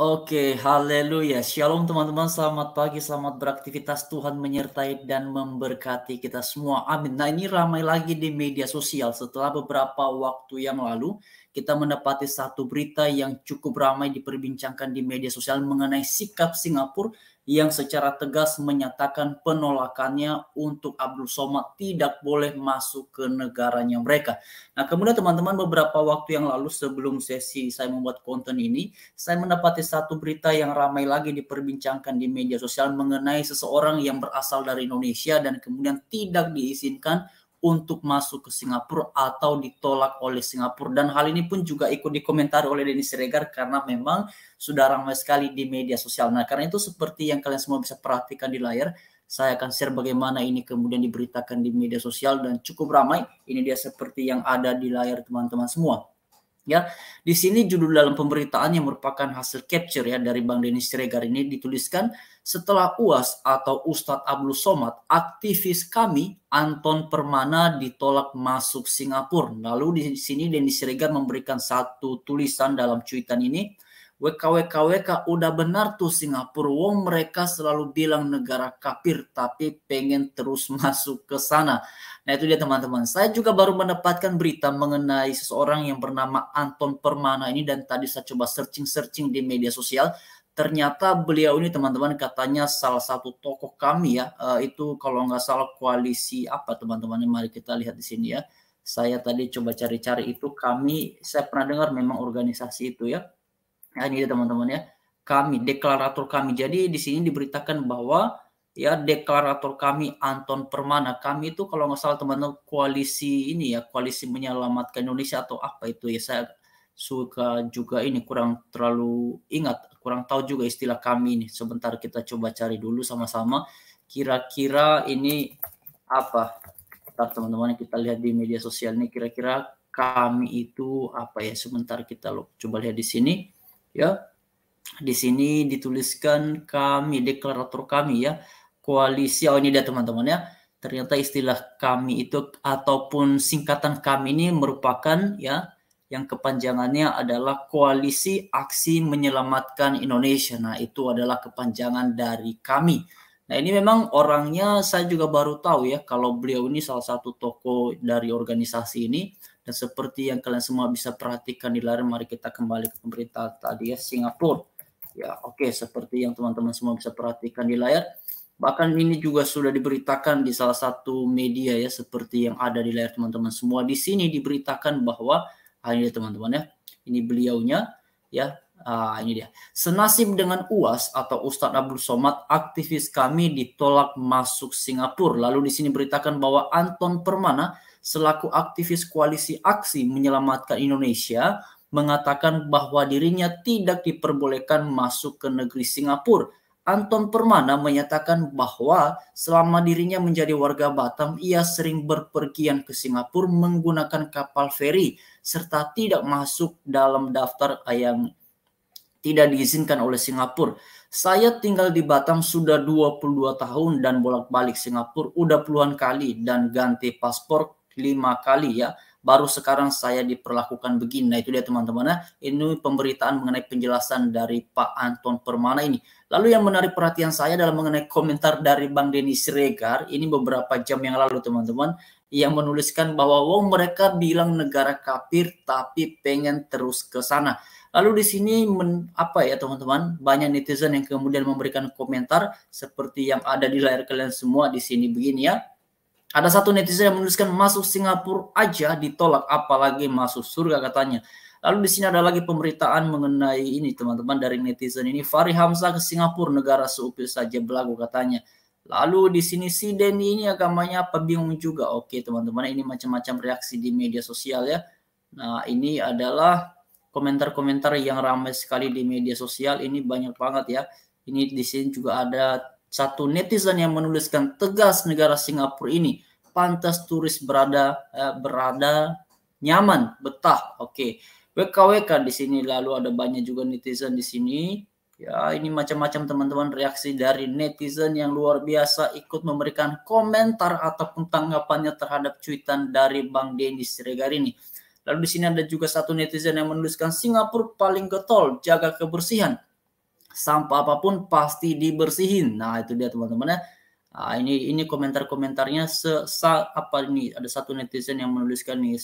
Oke, haleluya. Shalom teman-teman, selamat pagi, selamat beraktivitas. Tuhan menyertai dan memberkati kita semua. Amin. Nah, ini ramai lagi di media sosial. Setelah beberapa waktu yang lalu, kita mendapati satu berita yang cukup ramai diperbincangkan di media sosial mengenai sikap Singapura yang secara tegas menyatakan penolakannya untuk Abdul Somad tidak boleh masuk ke negaranya mereka. Nah, kemudian teman-teman, beberapa waktu yang lalu sebelum sesi saya membuat konten ini, saya mendapati satu berita yang ramai lagi diperbincangkan di media sosial mengenai seseorang yang berasal dari Indonesia dan kemudian tidak diizinkan untuk masuk ke Singapura atau ditolak oleh Singapura. Dan hal ini pun juga ikut dikomentari oleh Denny Siregar karena memang sudah ramai sekali di media sosial. Nah, karena itu seperti yang kalian semua bisa perhatikan di layar, saya akan share bagaimana ini kemudian diberitakan di media sosial dan cukup ramai. Ini dia seperti yang ada di layar teman-teman semua. Ya, di sini judul dalam pemberitaan yang merupakan hasil capture ya dari Bang Denny Siregar ini dituliskan, setelah UAS atau Ustadz Abdul Somad, aktivis kami Anton Permana ditolak masuk Singapura. Lalu di sini Denny Siregar memberikan satu tulisan dalam cuitan ini, WKWKWK udah benar tuh Singapura, wong mereka selalu bilang negara kafir tapi pengen terus masuk ke sana. Nah, itu dia teman-teman. Saya juga baru mendapatkan berita mengenai seseorang yang bernama Anton Permana ini dan tadi saya coba searching di media sosial. Ternyata beliau ini teman-teman katanya salah satu tokoh kami ya. Itu kalau nggak salah koalisi apa teman-teman. Mari kita lihat di sini ya. Saya tadi coba cari-cari itu saya pernah dengar memang organisasi itu ya. Nah, ini teman-teman ya. Deklarator kami. Jadi di sini diberitakan bahwa ya deklarator kami Anton Permana. Kami itu kalau nggak salah teman-teman koalisi ini ya, koalisi menyelamatkan Indonesia atau apa itu ya. Saya suka juga ini kurang terlalu ingat, kurang tahu juga istilah kami ini. Sebentar kita coba cari dulu sama-sama. Kira-kira ini apa? Bentar teman-teman kita lihat di media sosial ini kira-kira kami itu apa ya? Sebentar kita coba lihat di sini. Ya, di sini dituliskan kami, deklarator kami ya, koalisi. Oh, ini dia teman-teman ya. Ternyata istilah kami itu ataupun singkatan kami ini merupakan ya yang kepanjangannya adalah Koalisi Aksi Menyelamatkan Indonesia. Nah, itu adalah kepanjangan dari kami. Nah, ini memang orangnya saya juga baru tahu ya kalau beliau ini salah satu tokoh dari organisasi ini. Dan seperti yang kalian semua bisa perhatikan di layar, mari kita kembali ke pemerintahan tadi ya, Singapura. Ya, oke, seperti yang teman-teman semua bisa perhatikan di layar. Bahkan ini juga sudah diberitakan di salah satu media ya, seperti yang ada di layar teman-teman semua. Di sini diberitakan bahwa, ini teman-teman ya, ini beliaunya ya, ini dia. Senasib dengan UAS atau Ustadz Abdul Somad, aktivis kami ditolak masuk Singapura. Lalu di sini beritakan bahwa Anton Permana selaku aktivis Koalisi Aksi Menyelamatkan Indonesia mengatakan bahwa dirinya tidak diperbolehkan masuk ke negeri Singapura. Anton Permana menyatakan bahwa selama dirinya menjadi warga Batam, ia sering berpergian ke Singapura menggunakan kapal feri serta tidak masuk dalam daftar yang tidak diizinkan oleh Singapura. Saya tinggal di Batam sudah 22 tahun dan bolak-balik Singapura udah puluhan kali dan ganti paspor 5 kali ya. Baru sekarang saya diperlakukan begini. Nah, itu dia teman-teman ya. Ini pemberitaan mengenai penjelasan dari Pak Anton Permana ini. Lalu yang menarik perhatian saya adalah mengenai komentar dari Bang Denny Siregar. Ini beberapa jam yang lalu teman-teman. Yang menuliskan bahwa mereka bilang negara kafir tapi pengen terus ke sana. Lalu di sini apa ya teman-teman, banyak netizen yang kemudian memberikan komentar seperti yang ada di layar kalian semua di sini begini ya. Ada satu netizen yang menuliskan masuk Singapura aja ditolak apalagi masuk surga katanya. Lalu di sini ada lagi pemberitaan mengenai ini teman-teman dari netizen ini, Fahri Hamzah ke Singapura negara seupil saja belagu katanya. Lalu di sini si Denny ini agamanya apa bingung juga. Oke teman-teman, ini macam-macam reaksi di media sosial ya. Nah, ini adalah komentar-komentar yang ramai sekali di media sosial. Ini banyak banget ya. Ini di sini juga ada satu netizen yang menuliskan tegas negara Singapura ini pantas turis berada nyaman, betah. Oke. WKWK di sini, lalu ada banyak juga netizen di sini. Ya, ini macam-macam teman-teman reaksi dari netizen yang luar biasa ikut memberikan komentar ataupun tanggapannya terhadap cuitan dari Bang Denny Siregar ini. Lalu di sini ada juga satu netizen yang menuliskan Singapura paling getol, jaga kebersihan. sampah apapun pasti dibersihin. Nah, itu dia teman-teman ya. Nah, ini komentar-komentarnya apa ini, ada satu netizen yang menuliskan nih,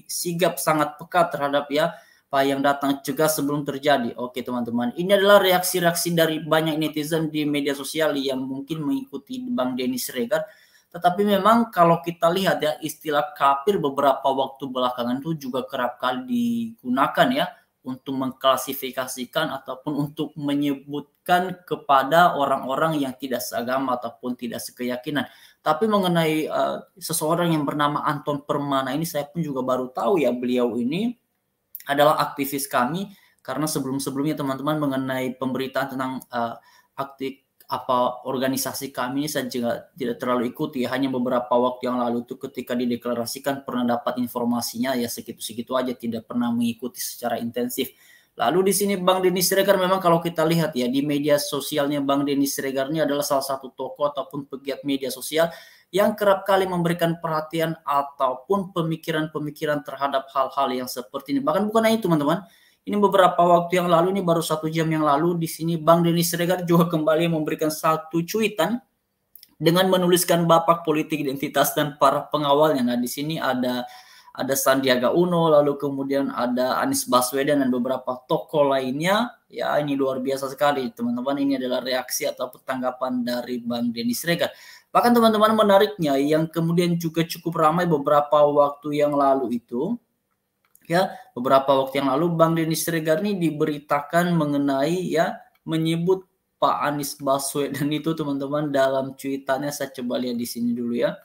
sigap sangat peka terhadap ya apa yang datang, cegah sebelum terjadi. Oke teman-teman, ini adalah reaksi-reaksi dari banyak netizen di media sosial yang mungkin mengikuti Bang Denny Siregar. Tetapi memang kalau kita lihat ya, istilah kafir beberapa waktu belakangan itu juga kerap kali digunakan ya untuk mengklasifikasikan ataupun untuk menyebutkan kepada orang-orang yang tidak seagama ataupun tidak sekeyakinan. Tapi mengenai seseorang yang bernama Anton Permana ini, saya pun juga baru tahu ya, beliau ini adalah aktivis kami, karena sebelum-sebelumnya teman-teman mengenai pemberitaan tentang organisasi kami ini saya juga tidak terlalu ikuti, hanya beberapa waktu yang lalu tuh ketika dideklarasikan pernah dapat informasinya ya, segitu-segitu aja, tidak pernah mengikuti secara intensif. Lalu di sini Bang Denny Siregar, memang kalau kita lihat ya di media sosialnya Bang Denny Siregar ini adalah salah satu tokoh ataupun pegiat media sosial yang kerap kali memberikan perhatian ataupun pemikiran-pemikiran terhadap hal-hal yang seperti ini. Bahkan bukan hanya itu teman-teman, ini beberapa waktu yang lalu, ini baru 1 jam yang lalu, di sini Bang Denny Siregar juga kembali memberikan satu cuitan dengan menuliskan Bapak Politik Identitas dan para pengawalnya. Nah, di sini ada Sandiaga Uno, lalu kemudian ada Anies Baswedan dan beberapa tokoh lainnya. Ya, ini luar biasa sekali teman-teman. Ini adalah reaksi atau tanggapan dari Bang Denny Siregar. Bahkan teman-teman, menariknya yang kemudian juga cukup ramai beberapa waktu yang lalu itu, ya, beberapa waktu yang lalu Bang Denny Siregar ini diberitakan mengenai ya, menyebut Pak Anies Baswedan itu teman-teman dalam cuitannya. Saya coba lihat di sini dulu ya.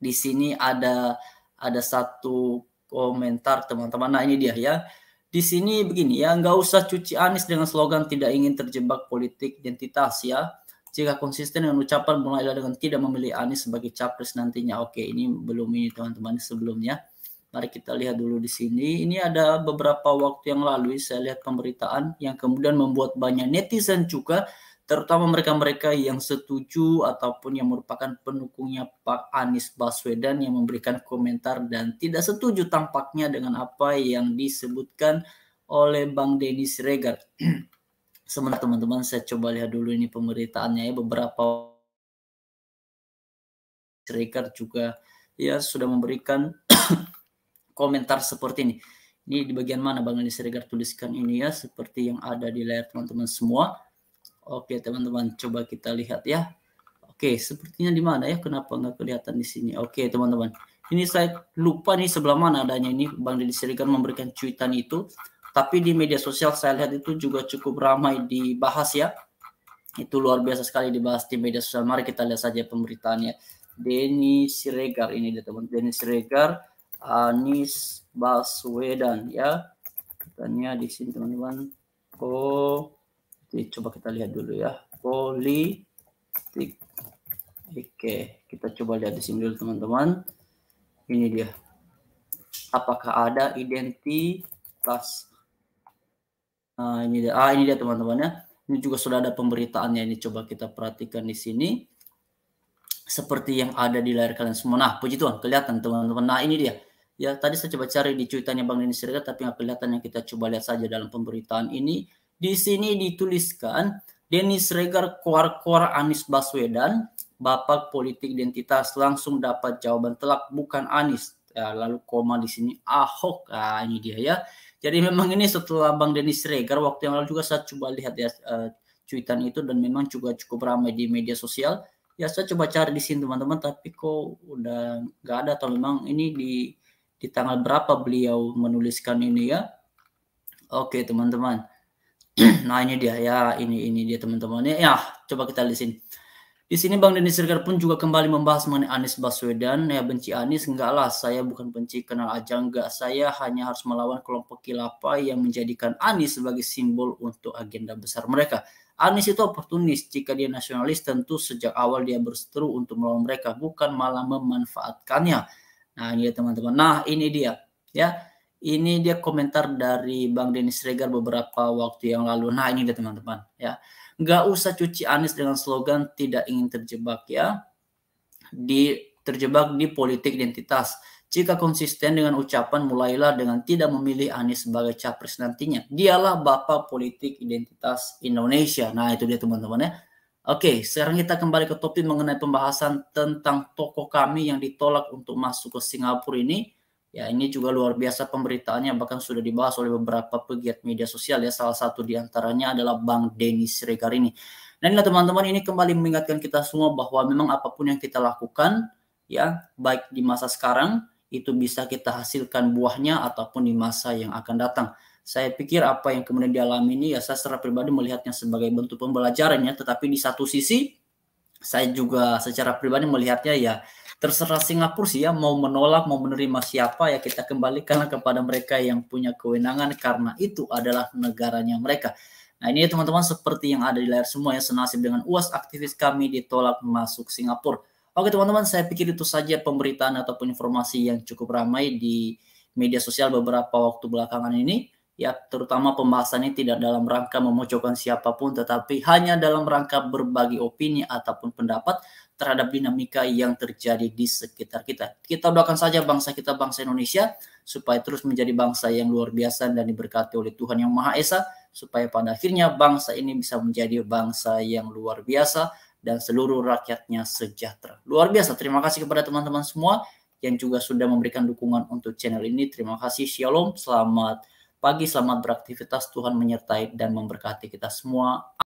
Di sini ada satu komentar teman-teman. Nah, ini dia ya. Di sini begini ya, nggak usah cuci Anies dengan slogan tidak ingin terjebak politik identitas ya. Jika konsisten dengan ucapan, mulailah dengan tidak memilih Anies sebagai capres nantinya. Oke, ini belum ini teman-teman sebelumnya. Mari kita lihat dulu di sini. Ini ada beberapa waktu yang lalu saya lihat pemberitaan yang kemudian membuat banyak netizen juga, terutama mereka-mereka yang setuju ataupun yang merupakan pendukungnya Pak Anies Baswedan, yang memberikan komentar dan tidak setuju tampaknya dengan apa yang disebutkan oleh Bang Denny Siregar. Sebentar teman-teman, saya coba lihat dulu ini pemberitaannya ya. Beberapa Siregar juga ya sudah memberikan komentar seperti ini. Ini di bagian mana Bang Denny Siregar tuliskan ini ya, seperti yang ada di layar teman-teman semua. Oke teman-teman, coba kita lihat ya. Oke, sepertinya di mana ya? Kenapa nggak kelihatan di sini? Oke teman-teman, ini saya lupa nih sebelah mana adanya ini Bang Denny Siregar memberikan cuitan itu. Tapi di media sosial saya lihat itu juga cukup ramai dibahas ya. Itu luar biasa sekali dibahas di media sosial. Mari kita lihat saja pemberitaannya. Denny Siregar ini dia teman, Denny Siregar, Anies Baswedan ya. Katanya di sini teman-teman. Coba kita lihat dulu ya. Politik. Oke, kita coba lihat di sini dulu teman-teman. Ini dia. Apakah ada identitas? Nah, ini dia teman-teman ya. Ini juga sudah ada pemberitaannya. Ini coba kita perhatikan di sini. Seperti yang ada di layar kalian semua. Nah, puji Tuhan, kelihatan teman-teman. Nah, ini dia. Ya, tadi saya coba cari di cuitannya Bang Denny Siregar, tapi nggak kelihatan. Yang kita coba lihat saja dalam pemberitaan ini. Di sini dituliskan, Denny Siregar keluar Anies Baswedan, Bapak Politik Identitas, langsung dapat jawaban telak, bukan Anies. Ya, lalu koma di sini Ahok. Nah, ini dia ya. Jadi memang ini setelah Bang Denny Siregar, waktu yang lalu juga saya coba lihat ya cuitan itu, dan memang juga cukup ramai di media sosial. Ya, saya coba cari di sini teman-teman, tapi kok udah nggak ada, atau memang ini di tanggal berapa beliau menuliskan ini ya. Oke teman-teman. Nah, ini dia ya, ini dia teman-teman ya. Coba kita lihat sini. Di sini Bang Denny Siregar pun juga kembali membahas mengenai Anies Baswedan. Ya, benci Anies? Enggak lah, saya bukan benci, kenal aja enggak. Saya hanya harus melawan kelompok khilafah yang menjadikan Anies sebagai simbol untuk agenda besar mereka. Anies itu oportunis. Jika dia nasionalis, tentu sejak awal dia berseteru untuk melawan mereka, bukan malah memanfaatkannya. Nah, ini dia teman-teman. Nah, ini dia ya. Ini dia komentar dari Bang Denny Siregar beberapa waktu yang lalu. Nah, ini dia teman-teman ya. Nggak usah cuci Anies dengan slogan tidak ingin terjebak ya. Terjebak di politik identitas. Jika konsisten dengan ucapan, mulailah dengan tidak memilih Anies sebagai capres nantinya. Dialah bapak politik identitas Indonesia. Nah, itu dia teman-teman ya. Oke, sekarang kita kembali ke topik mengenai pembahasan tentang tokoh kami yang ditolak untuk masuk ke Singapura ini. Ya, ini juga luar biasa pemberitaannya, bahkan sudah dibahas oleh beberapa pegiat media sosial ya. Salah satu diantaranya adalah Bang Denny Siregar ini. Dan teman-teman, ini kembali mengingatkan kita semua bahwa memang apapun yang kita lakukan, ya, baik di masa sekarang, itu bisa kita hasilkan buahnya ataupun di masa yang akan datang. Saya pikir apa yang kemudian dialami ini ya saya secara pribadi melihatnya sebagai bentuk pembelajaran ya, tetapi di satu sisi saya juga secara pribadi melihatnya ya terserah Singapura sih ya mau menolak mau menerima siapa ya kita kembalikan kepada mereka yang punya kewenangan karena itu adalah negaranya mereka. Nah ini teman-teman seperti yang ada di layar semua ya senasib dengan UAS aktivis kami ditolak masuk Singapura. Oke teman-teman, saya pikir itu saja pemberitaan ataupun informasi yang cukup ramai di media sosial beberapa waktu belakangan ini. Ya, terutama pembahasan ini tidak dalam rangka memojokkan siapapun, tetapi hanya dalam rangka berbagi opini ataupun pendapat terhadap dinamika yang terjadi di sekitar kita. Kita doakan saja bangsa kita, bangsa Indonesia, supaya terus menjadi bangsa yang luar biasa dan diberkati oleh Tuhan Yang Maha Esa, supaya pada akhirnya bangsa ini bisa menjadi bangsa yang luar biasa, dan seluruh rakyatnya sejahtera. Luar biasa, terima kasih kepada teman-teman semua yang juga sudah memberikan dukungan untuk channel ini. Terima kasih, shalom, selamat pagi, selamat beraktivitas, Tuhan menyertai dan memberkati kita semua.